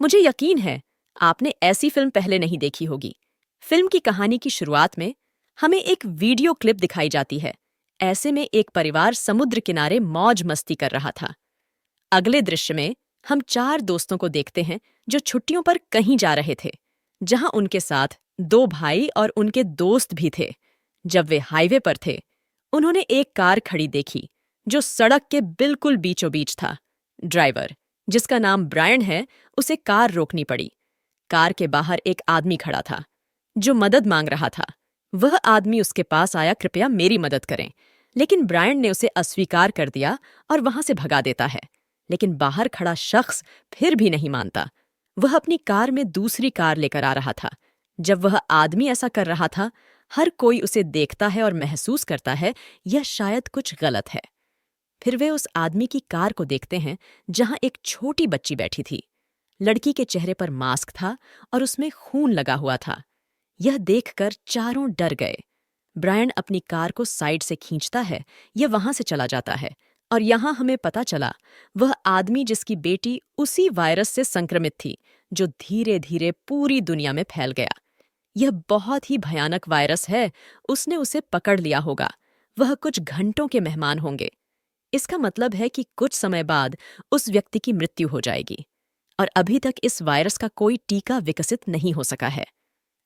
मुझे यकीन है आपने ऐसी फिल्म पहले नहीं देखी होगी। फिल्म की कहानी की शुरुआत में हमें एक वीडियो क्लिप दिखाई जाती है। ऐसे में एक परिवार समुद्र किनारे मौज मस्ती कर रहा था। अगले दृश्य में हम चार दोस्तों को देखते हैं जो छुट्टियों पर कहीं जा रहे थे, जहां उनके साथ दो भाई और उनके दोस्त भी थे। जब वे हाईवे पर थे, उन्होंने एक कार खड़ी देखी जो सड़क के बिल्कुल बीचों बीच था। ड्राइवर, जिसका नाम ब्रायन है, उसे कार रोकनी पड़ी। कार के बाहर एक आदमी खड़ा था जो मदद मांग रहा था। वह आदमी उसके पास आया, कृपया मेरी मदद करें। लेकिन ब्रायन ने उसे अस्वीकार कर दिया और वहां से भगा देता है। लेकिन बाहर खड़ा शख्स फिर भी नहीं मानता। वह अपनी कार में दूसरी कार लेकर आ रहा था। जब वह आदमी ऐसा कर रहा था, हर कोई उसे देखता है और महसूस करता है यह शायद कुछ गलत है। फिर वे उस आदमी की कार को देखते हैं जहां एक छोटी बच्ची बैठी थी। लड़की के चेहरे पर मास्क था और उसमें खून लगा हुआ था। यह देखकर चारों डर गए। ब्रायन अपनी कार को साइड से खींचता है, यह वहां से चला जाता है और यहां हमें पता चला वह आदमी जिसकी बेटी उसी वायरस से संक्रमित थी जो धीरे धीरे पूरी दुनिया में फैल गया। यह बहुत ही भयानक वायरस है। उसने उसे पकड़ लिया होगा। वह कुछ घंटों के मेहमान होंगे। इसका मतलब है कि कुछ समय बाद उस व्यक्ति की मृत्यु हो जाएगी और अभी तक इस वायरस का कोई टीका विकसित नहीं हो सका है।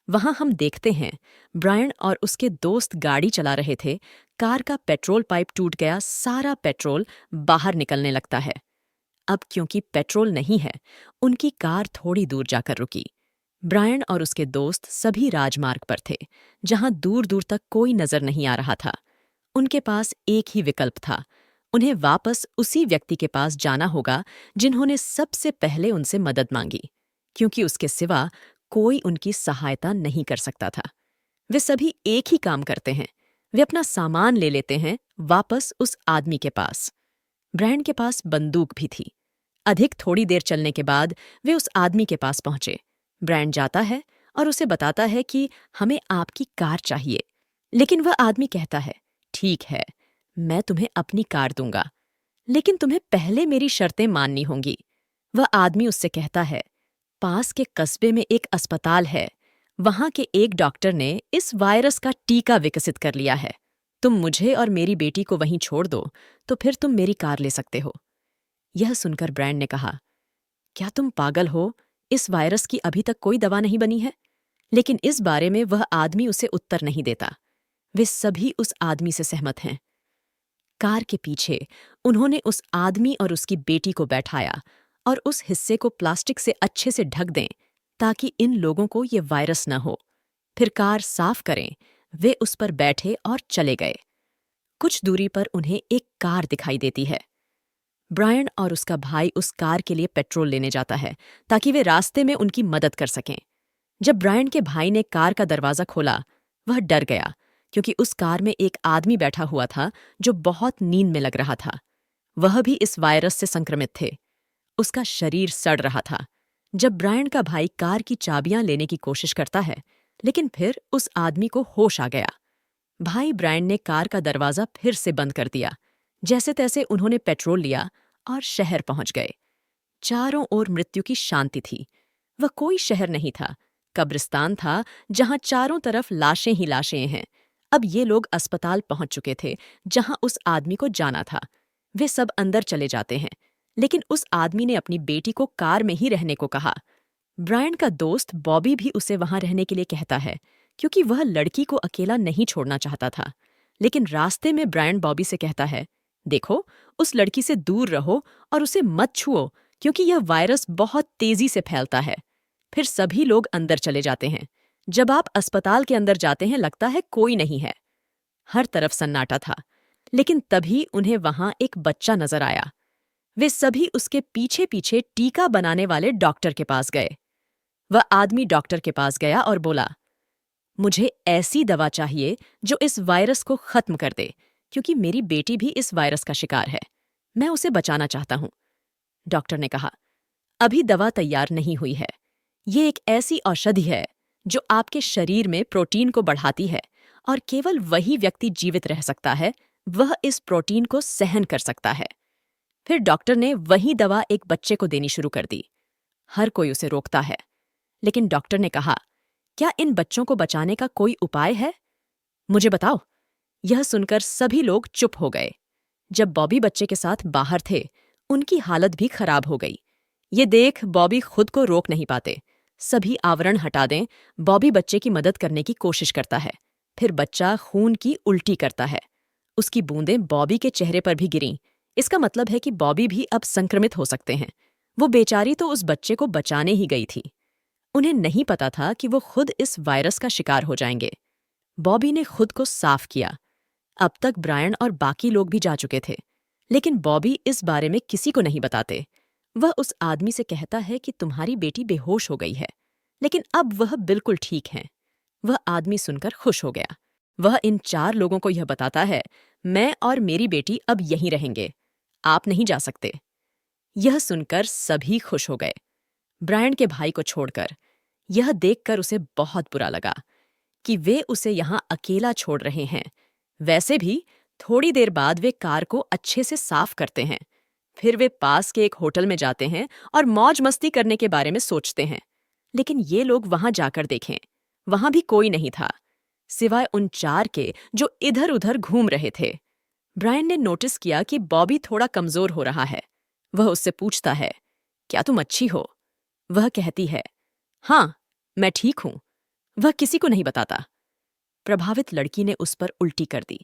वहां हम देखते हैं ब्रायन और उसके दोस्त गाड़ी चला रहे थे। कार का पेट्रोल पाइप टूट गया, सारा पेट्रोल बाहर निकलने लगता है। अब क्योंकि पेट्रोल नहीं है, उनकी कार थोड़ी दूर जाकर रुकी। ब्रायन और उसके दोस्त सभी राजमार्ग पर थे, जहां दूर दूर तक कोई नजर नहीं आ रहा था। उनके पास एक ही विकल्प था, उन्हें वापस उसी व्यक्ति के पास जाना होगा जिन्होंने सबसे पहले उनसे मदद मांगी, क्योंकि उसके सिवा कोई उनकी सहायता नहीं कर सकता था। वे सभी एक ही काम करते हैं, वे अपना सामान ले लेते हैं वापस उस आदमी के पास। ब्रायन के पास बंदूक भी थी। अधिक थोड़ी देर चलने के बाद वे उस आदमी के पास पहुंचे। ब्रायन जाता है और उसे बताता है कि हमें आपकी कार चाहिए। लेकिन वह आदमी कहता है, ठीक है, मैं तुम्हें अपनी कार दूंगा, लेकिन तुम्हें पहले मेरी शर्तें माननी होंगी। वह आदमी उससे कहता है, पास के कस्बे में एक अस्पताल है, वहां के एक डॉक्टर ने इस वायरस का टीका विकसित कर लिया है। तुम मुझे और मेरी बेटी को वहीं छोड़ दो, तो फिर तुम मेरी कार ले सकते हो। यह सुनकर ब्रायन ने कहा, क्या तुम पागल हो? इस वायरस की अभी तक कोई दवा नहीं बनी है। लेकिन इस बारे में वह आदमी उसे उत्तर नहीं देता। वे सभी उस आदमी से सहमत हैं। कार के पीछे उन्होंने उस आदमी और उसकी बेटी को बैठाया और उस हिस्से को प्लास्टिक से अच्छे से ढक दें ताकि इन लोगों को ये वायरस न हो। फिर कार साफ करें। वे उस पर बैठे और चले गए। कुछ दूरी पर उन्हें एक कार दिखाई देती है। ब्रायन और उसका भाई उस कार के लिए पेट्रोल लेने जाता है ताकि वे रास्ते में उनकी मदद कर सकें। जब ब्रायन के भाई ने कार का दरवाजा खोला, वह डर गया क्योंकि उस कार में एक आदमी बैठा हुआ था जो बहुत नींद में लग रहा था। वह भी इस वायरस से संक्रमित थे। उसका शरीर सड़ रहा था। जब ब्रायन का भाई कार की चाबियां लेने की कोशिश करता है, लेकिन फिर उस आदमी को होश आ गया। भाई ब्रायन ने कार का दरवाजा फिर से बंद कर दिया। जैसे तैसे उन्होंने पेट्रोल लिया और शहर पहुंच गए। चारों ओर मृत्यु की शांति थी। वह कोई शहर नहीं था, कब्रिस्तान था जहां चारों तरफ लाशें ही लाशें हैं। अब ये लोग अस्पताल पहुंच चुके थे जहां उस आदमी को जाना था। वे सब अंदर चले जाते हैं, लेकिन उस आदमी ने अपनी बेटी को कार में ही रहने को कहा। ब्रायन का दोस्त बॉबी भी उसे वहां रहने के लिए कहता है, क्योंकि वह लड़की को अकेला नहीं छोड़ना चाहता था। लेकिन रास्ते में ब्रायन बॉबी से कहता है, देखो, उस लड़की से दूर रहो और उसे मत छुओ, क्योंकि यह वायरस बहुत तेजी से फैलता है। फिर सभी लोग अंदर चले जाते हैं। जब आप अस्पताल के अंदर जाते हैं, लगता है कोई नहीं है। हर तरफ सन्नाटा था, लेकिन तभी उन्हें वहां एक बच्चा नजर आया। वे सभी उसके पीछे पीछे टीका बनाने वाले डॉक्टर के पास गए। वह आदमी डॉक्टर के पास गया और बोला, मुझे ऐसी दवा चाहिए जो इस वायरस को खत्म कर दे, क्योंकि मेरी बेटी भी इस वायरस का शिकार है। मैं उसे बचाना चाहता हूं। डॉक्टर ने कहा, अभी दवा तैयार नहीं हुई है। ये एक ऐसी औषधि है जो आपके शरीर में प्रोटीन को बढ़ाती है और केवल वही व्यक्ति जीवित रह सकता है, वह इस प्रोटीन को सहन कर सकता है। फिर डॉक्टर ने वही दवा एक बच्चे को देनी शुरू कर दी। हर कोई उसे रोकता है, लेकिन डॉक्टर ने कहा, क्या इन बच्चों को बचाने का कोई उपाय है? मुझे बताओ। यह सुनकर सभी लोग चुप हो गए। जब बॉबी बच्चे के साथ बाहर थे, उनकी हालत भी खराब हो गई। ये देख बॉबी खुद को रोक नहीं पाते। सभी आवरण हटा दें, बॉबी बच्चे की मदद करने की कोशिश करता है। फिर बच्चा खून की उल्टी करता है। उसकी बूंदें बॉबी के चेहरे पर भी गिरीं। इसका मतलब है कि बॉबी भी अब संक्रमित हो सकते हैं। वो बेचारी तो उस बच्चे को बचाने ही गई थी। उन्हें नहीं पता था कि वो खुद इस वायरस का शिकार हो जाएंगे। बॉबी ने खुद को साफ किया। अब तक ब्रायन और बाकी लोग भी जा चुके थे, लेकिन बॉबी इस बारे में किसी को नहीं बताते। वह उस आदमी से कहता है कि तुम्हारी बेटी बेहोश हो गई है, लेकिन अब वह बिल्कुल ठीक है। वह आदमी सुनकर खुश हो गया। वह इन 4 लोगों को यह बताता है, मैं और मेरी बेटी अब यहीं रहेंगे, आप नहीं जा सकते। यह सुनकर सभी खुश हो गए, ब्रायन के भाई को छोड़कर। यह देखकर उसे बहुत बुरा लगा कि वे उसे यहाँ अकेला छोड़ रहे हैं। वैसे भी थोड़ी देर बाद वे कार को अच्छे से साफ करते हैं। फिर वे पास के एक होटल में जाते हैं और मौज मस्ती करने के बारे में सोचते हैं। लेकिन ये लोग वहां जाकर देखें, वहां भी कोई नहीं था, सिवाय उन 4 के जो इधर उधर घूम रहे थे। ब्रायन ने नोटिस किया कि बॉबी थोड़ा कमजोर हो रहा है। वह उससे पूछता है, क्या तुम अच्छी हो? वह कहती है, हाँ, मैं ठीक हूं। वह किसी को नहीं बताता। प्रभावित लड़की ने उस पर उल्टी कर दी।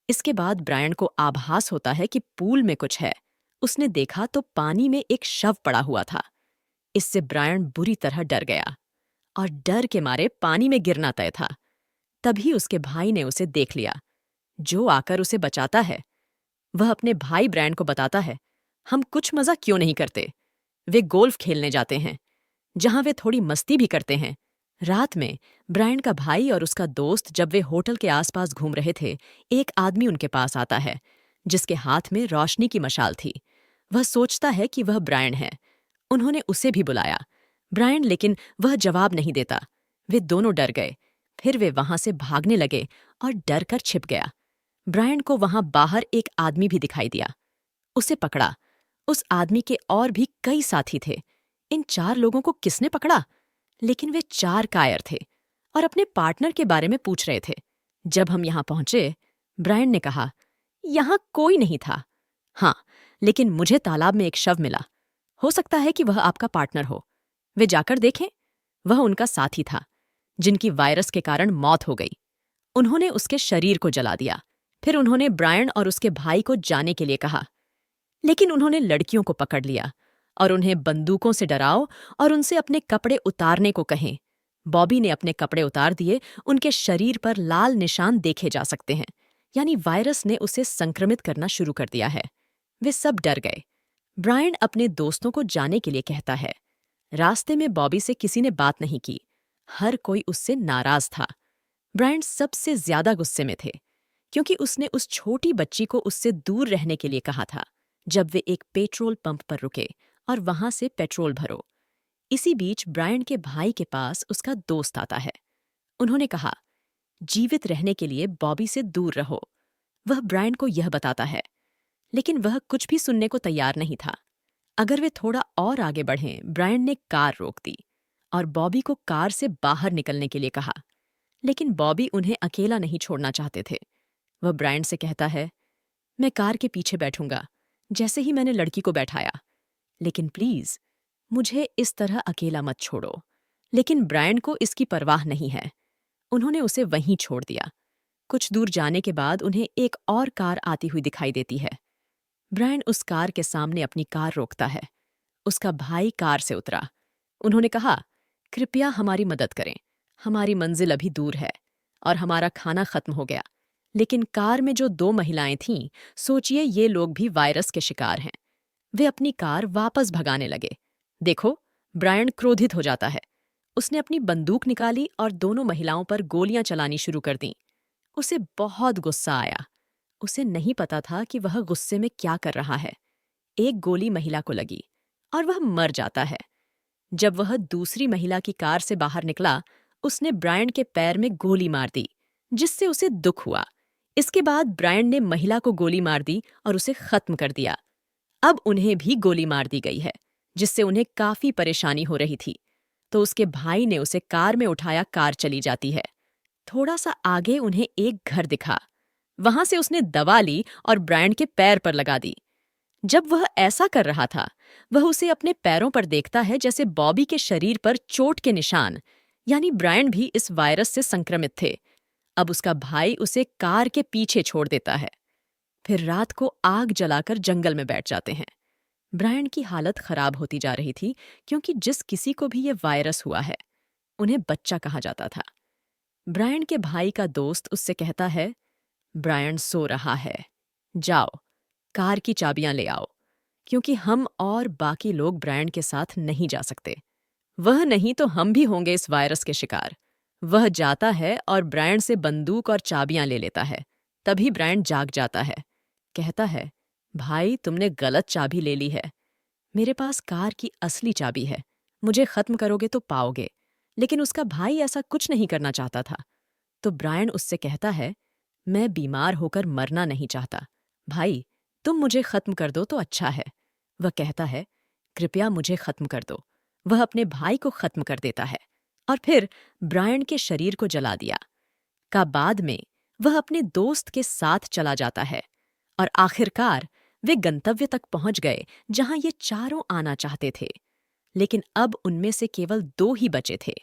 इसके बाद ब्रायन को आभास होता है कि पूल में कुछ है। उसने देखा तो पानी में एक शव पड़ा हुआ था। इससे ब्रायन बुरी तरह डर गया और डर के मारे पानी में गिरना तय था। तभी उसके भाई ने उसे देख लिया, जो आकर उसे बचाता है। वह अपने भाई ब्रायन को बताता है, हम कुछ मजा क्यों नहीं करते? वे गोल्फ खेलने जाते हैं, जहां वे थोड़ी मस्ती भी करते हैं। रात में ब्रायन का भाई और उसका दोस्त जब वे होटल के आसपास घूम रहे थे, एक आदमी उनके पास आता है, जिसके हाथ में रोशनी की मशाल थी। वह सोचता है कि वह ब्रायन है। उन्होंने उसे भी बुलाया, ब्रायन, लेकिन वह जवाब नहीं देता। वे दोनों डर गए। फिर वे वहां से भागने लगे और डर कर छिप गया। ब्रायन को वहां बाहर एक आदमी भी दिखाई दिया। उसे पकड़ा। उस आदमी के और भी कई साथी थे। इन 4 लोगों को किसने पकड़ा? लेकिन वे 4 कायर थे और अपने पार्टनर के बारे में पूछ रहे थे। जब हम यहां पहुंचे, ब्रायन ने कहा, यहां कोई नहीं था। हाँ, लेकिन मुझे तालाब में एक शव मिला। हो सकता है कि वह आपका पार्टनर हो। वे जाकर देखें। वह उनका साथी था, जिनकी वायरस के कारण मौत हो गई। उन्होंने उसके शरीर को जला दिया। फिर उन्होंने ब्रायन और उसके भाई को जाने के लिए कहा, लेकिन उन्होंने लड़कियों को पकड़ लिया और उन्हें बंदूकों से डराओ और उनसे अपने कपड़े उतारने को कहें। बॉबी ने अपने कपड़े उतार दिए। उनके शरीर पर लाल निशान देखे जा सकते हैं, यानी वायरस ने उसे संक्रमित करना शुरू कर दिया है। वे सब डर गए। ब्रायन अपने दोस्तों को जाने के लिए कहता है। रास्ते में बॉबी से किसी ने बात नहीं की। हर कोई उससे नाराज था। ब्रायन सबसे ज्यादा गुस्से में थे, क्योंकि उसने उस छोटी बच्ची को उससे दूर रहने के लिए कहा था जब वे एक पेट्रोल पंप पर रुके और वहां से पेट्रोल भरो। इसी बीच ब्रायन के भाई के पास उसका दोस्त आता है। उन्होंने कहा, जीवित रहने के लिए बॉबी से दूर रहो। वह ब्रायन को यह बताता है, लेकिन वह कुछ भी सुनने को तैयार नहीं था। अगर वे थोड़ा और आगे बढ़ें, ब्रायन ने कार रोक दी और बॉबी को कार से बाहर निकलने के लिए कहा। लेकिन बॉबी उन्हें अकेला नहीं छोड़ना चाहते थे। वह ब्रायन से कहता है, मैं कार के पीछे बैठूंगा, जैसे ही मैंने लड़की को बैठाया, लेकिन प्लीज मुझे इस तरह अकेला मत छोड़ो। लेकिन ब्रायन को इसकी परवाह नहीं है। उन्होंने उसे वहीं छोड़ दिया। कुछ दूर जाने के बाद उन्हें एक और कार आती हुई दिखाई देती है। ब्रायन उस कार के सामने अपनी कार रोकता है। उसका भाई कार से उतरा। उन्होंने कहा, कृपया हमारी मदद करें, हमारी मंजिल अभी दूर है और हमारा खाना खत्म हो गया। लेकिन कार में जो 2 महिलाएं थीं, सोचिए ये लोग भी वायरस के शिकार हैं। वे अपनी कार वापस भगाने लगे। देखो, ब्रायन क्रोधित हो जाता है। उसने अपनी बंदूक निकाली और दोनों महिलाओं पर गोलियां चलानी शुरू कर दीं। उसे बहुत गुस्सा आया। उसे नहीं पता था कि वह गुस्से में क्या कर रहा है। एक गोली महिला को लगी और वह मर जाता है। जब वह दूसरी महिला की कार से बाहर निकला, उसने ब्रायन के पैर में गोली मार दी, जिससे उसे दुख हुआ। इसके बाद ब्रायन ने महिला को गोली मार दी और उसे खत्म कर दिया। अब उन्हें भी गोली मार दी गई है, जिससे उन्हें काफी परेशानी हो रही थी। तो उसके भाई ने उसे कार में उठाया, कार चली जाती है। थोड़ा सा आगे उन्हें एक घर दिखा। वहां से उसने दवा ली और ब्रायन के पैर पर लगा दी। जब वह ऐसा कर रहा था, वह उसे अपने पैरों पर देखता है जैसे बॉबी के शरीर पर चोट के निशान, यानी ब्रायन भी इस वायरस से संक्रमित थे। अब उसका भाई उसे कार के पीछे छोड़ देता है। फिर रात को आग जलाकर जंगल में बैठ जाते हैं। ब्रायन की हालत खराब होती जा रही थी, क्योंकि जिस किसी को भी ये वायरस हुआ है, उन्हें बच्चा कहा जाता था। ब्रायन के भाई का दोस्त उससे कहता है, ब्रायन सो रहा है, जाओ कार की चाबियां ले आओ, क्योंकि हम और बाकी लोग ब्रायन के साथ नहीं जा सकते। वह नहीं तो हम भी होंगे इस वायरस के शिकार। वह जाता है और ब्रायन से बंदूक और चाबियां ले लेता है। तभी ब्रायन जाग जाता है। कहता है, भाई तुमने गलत चाबी ले ली है। मेरे पास कार की असली चाबी है। मुझे खत्म करोगे तो पाओगे। लेकिन उसका भाई ऐसा कुछ नहीं करना चाहता था। तो ब्रायन उससे कहता है, मैं बीमार होकर मरना नहीं चाहता। भाई, तुम मुझे खत्म कर दो तो अच्छा है। वह कहता है, कृपया मुझे खत्म कर दो। वह अपने भाई को खत्म कर देता है और फिर ब्रायन के शरीर को जला दिया। का बाद में वह अपने दोस्त के साथ चला जाता है और आखिरकार वे गंतव्य तक पहुंच गए जहां ये चारों आना चाहते थे। लेकिन अब उनमें से केवल 2 ही बचे थे।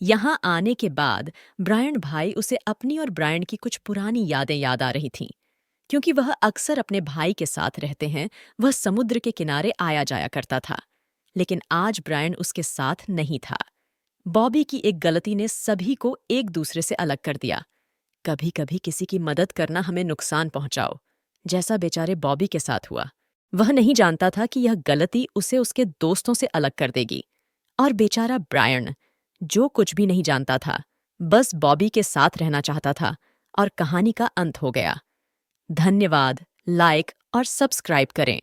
यहां आने के बाद ब्रायन भाई उसे अपनी और ब्रायन की कुछ पुरानी यादें याद आ रही थीं। क्योंकि वह अक्सर अपने भाई के साथ रहते हैं, वह समुद्र के किनारे आया जाया करता था। लेकिन आज ब्रायन उसके साथ नहीं था। बॉबी की एक गलती ने सभी को एक दूसरे से अलग कर दिया। कभी कभी किसी की मदद करना हमें नुकसान पहुंचाओ, जैसा बेचारे बॉबी के साथ हुआ। वह नहीं जानता था कि यह गलती उसे उसके दोस्तों से अलग कर देगी। और बेचारा ब्रायन, जो कुछ भी नहीं जानता था, बस बॉबी के साथ रहना चाहता था और कहानी का अंत हो गया। धन्यवाद, लाइक और सब्सक्राइब करें।